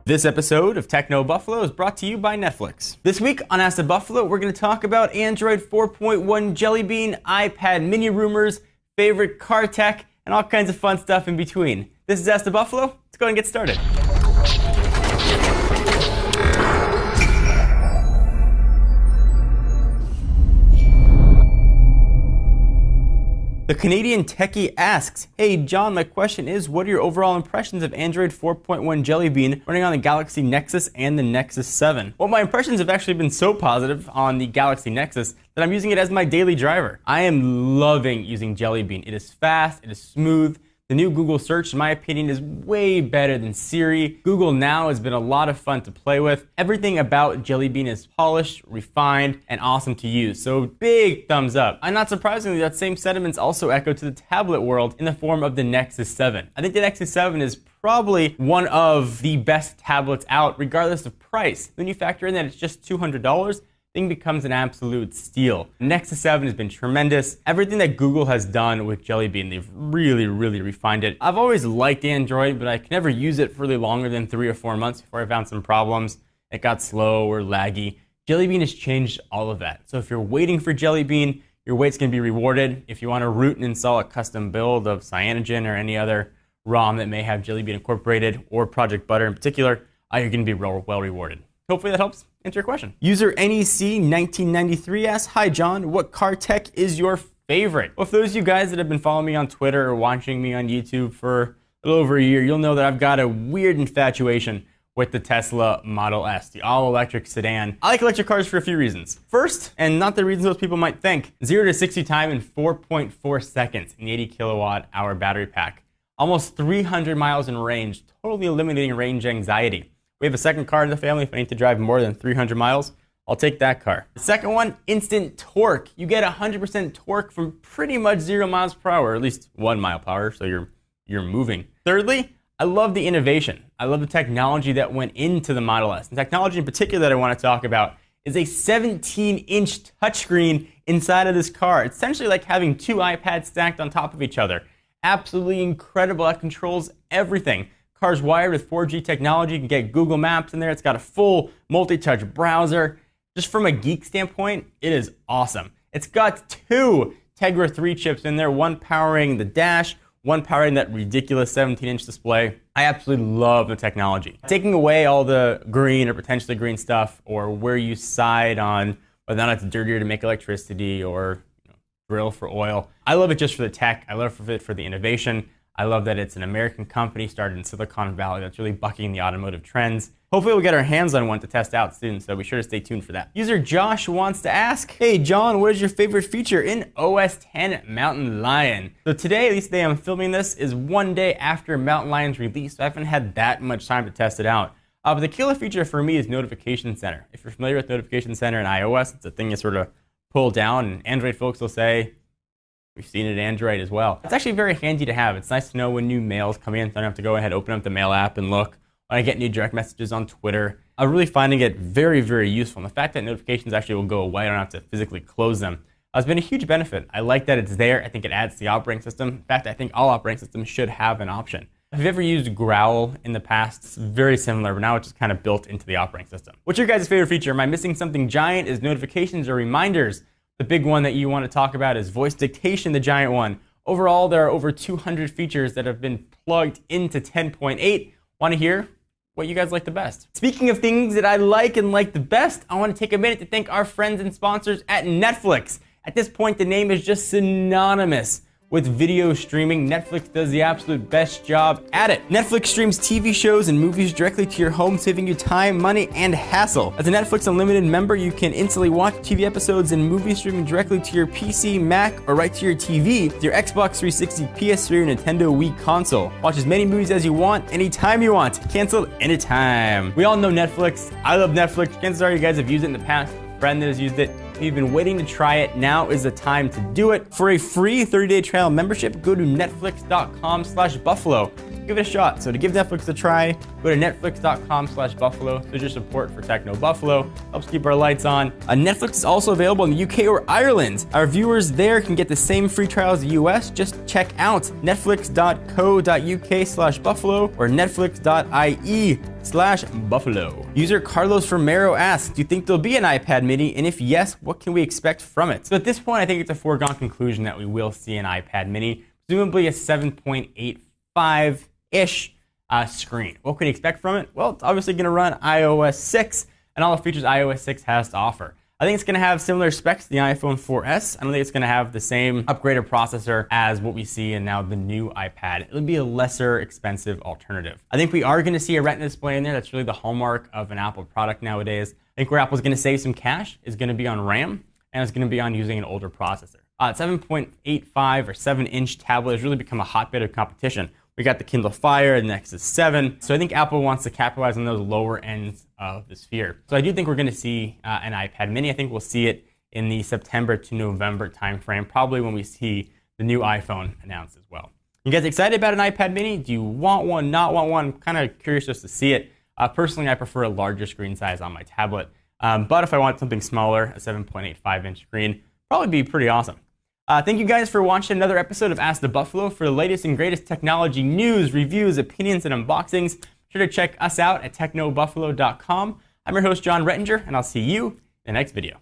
This episode of Techno Buffalo is brought to you by Netflix. This week on Ask the Buffalo, we're going to talk about Android 4.1 Jelly Bean, iPad mini rumors, favorite car tech, and all kinds of fun stuff in between. This is Ask the Buffalo. Let's go ahead and get started. The Canadian techie asks, "Hey John, my question is, what are your overall impressions of Android 4.1 Jelly Bean running on the Galaxy Nexus and the Nexus 7? Well, my impressions have actually been so positive on the Galaxy Nexus that I'm using it as my daily driver. I am loving using Jelly Bean. It is fast, it is smooth. The new Google search, in my opinion, is way better than Siri. Google Now has been a lot of fun to play with. Everything about Jelly Bean is polished, refined, and awesome to use. So big thumbs up. And not surprisingly, that same sentiments also echo to the tablet world in the form of the Nexus 7. I think the Nexus 7 is probably one of the best tablets out, regardless of price. When you factor in that it's just $200, thing becomes an absolute steal. Nexus 7 has been tremendous. Everything that Google has done with Jelly Bean, they've really refined it. I've always liked Android, but I could never use it for longer than 3 or 4 months before I found some problems. It got slow or laggy. Jelly Bean has changed all of that. So if you're waiting for Jelly Bean, your wait's gonna be rewarded. If you wanna root and install a custom build of Cyanogen or any other ROM that may have Jelly Bean incorporated, or Project Butter in particular, you're gonna be well rewarded. Hopefully that helps answer your question. User NEC1993 asks, "Hi John, what car tech is your favorite?" Well, for those of you guys that have been following me on Twitter or watching me on YouTube for a little over a year, you'll know that I've got a weird infatuation with the Tesla Model S, the all-electric sedan. I like electric cars for a few reasons. First, and not the reasons most people might think, 0 to 60 time in 4.4 seconds in the 80 kilowatt hour battery pack. Almost 300 miles in range, totally eliminating range anxiety. We have a second car in the family. If I need to drive more than 300 miles, I'll take that car. The second one, instant torque. You get 100% torque from pretty much 0 miles per hour, or at least 1 mile per hour, so you're moving. Thirdly, I love the innovation. I love the technology that went into the Model S. The technology in particular that I want to talk about is a 17-inch touchscreen inside of this car. It's essentially like having 2 iPads stacked on top of each other. Absolutely incredible. That controls everything. Car's wired with 4G technology. You can get Google Maps in there. It's got a full multi-touch browser. Just from a geek standpoint, it is awesome. It's got 2 Tegra 3 chips in there, one powering the dash, one powering that ridiculous 17-inch display. I absolutely love the technology. Taking away all the green or potentially green stuff, or where you side on whether or not it's dirtier to make electricity or drill for oil. I love it just for the tech. I love it for the innovation. I love that it's an American company started in Silicon Valley that's really bucking the automotive trends. Hopefully we'll get our hands on one to test out soon, so be sure to stay tuned for that. User Josh wants to ask, "Hey John, what is your favorite feature in OS X Mountain Lion?" So today, at least the day I'm filming this, is 1 day after Mountain Lion's release, so I haven't had that much time to test it out. But the killer feature for me is Notification Center. If you're familiar with Notification Center in iOS, it's a thing you sort of pull down, and Android folks will say, we've seen it in Android as well. It's actually very handy to have. It's nice to know when new mails come in. So I don't have to go ahead, open up the mail app and look. When I get new direct messages on Twitter, I'm really finding it very useful. And the fact that notifications actually will go away, I don't have to physically close them, has been a huge benefit. I like that it's there. I think it adds to the operating system. In fact, I think all operating systems should have an option. If you've ever used Growl in the past, it's very similar, but now it's just kind of built into the operating system. What's your guys' favorite feature? Am I missing something giant? Is notifications or reminders the big one that you want to talk about? Is voice dictation the giant one? Overall, there are over 200 features that have been plugged into 10.8. Want to hear what you guys like the best? Speaking of things that I like and like the best, I want to take a minute to thank our friends and sponsors at Netflix. At this point, the name is just synonymous with video streaming. Netflix does the absolute best job at it. Netflix streams TV shows and movies directly to your home, saving you time, money, and hassle. As a Netflix Unlimited member, you can instantly watch TV episodes and movie streaming directly to your PC, Mac, or right to your TV, with your Xbox 360, PS3, or Nintendo Wii console. Watch as many movies as you want, anytime you want. Cancel anytime. We all know Netflix. I love Netflix. Chances are you guys have used it in the past. A friend that has used it. If you've been waiting to try it, now is the time to do it. For a free 30-day trial membership, go to netflix.com/buffalo. give it a shot. So to give Netflix a try, go to netflix.com/buffalo. There's your support for Techno Buffalo. Helps keep our lights on. Netflix is also available in the UK or Ireland. Our viewers there can get the same free trial as the US. Just check out netflix.co.uk/buffalo or netflix.ie/buffalo. User Carlos Romero asks, do you think there'll be an iPad mini? And if yes, what can we expect from it? So at this point, I think it's a foregone conclusion that we will see an iPad mini, presumably a 7.85-ish screen. What can you expect from it? Well, it's obviously going to run iOS 6 and all the features iOS 6 has to offer. I think it's going to have similar specs to the iPhone 4S. I don't think it's going to have the same upgraded processor as what we see in now the new iPad. It'll be a lesser expensive alternative. I think we are going to see a Retina display in there. That's really the hallmark of an Apple product nowadays. I think where Apple's going to save some cash is going to be on RAM, and it's going to be on using an older processor. 7.85 or 7-inch tablet has really become a hotbed of competition. We got the Kindle Fire, the Nexus 7. So I think Apple wants to capitalize on those lower ends of the sphere. So I do think we're going to see an iPad mini. I think we'll see it in the September to November timeframe, probably when we see the new iPhone announced as well. You guys excited about an iPad mini? Do you want one, not want one? I'm kind of curious just to see it. Personally, I prefer a larger screen size on my tablet. But if I want something smaller, a 7.85-inch screen, probably be pretty awesome. Thank you guys for watching another episode of Ask the Buffalo. For the latest and greatest technology news, reviews, opinions, and unboxings, be sure to check us out at technobuffalo.com. I'm your host, John Rettinger, and I'll see you in the next video.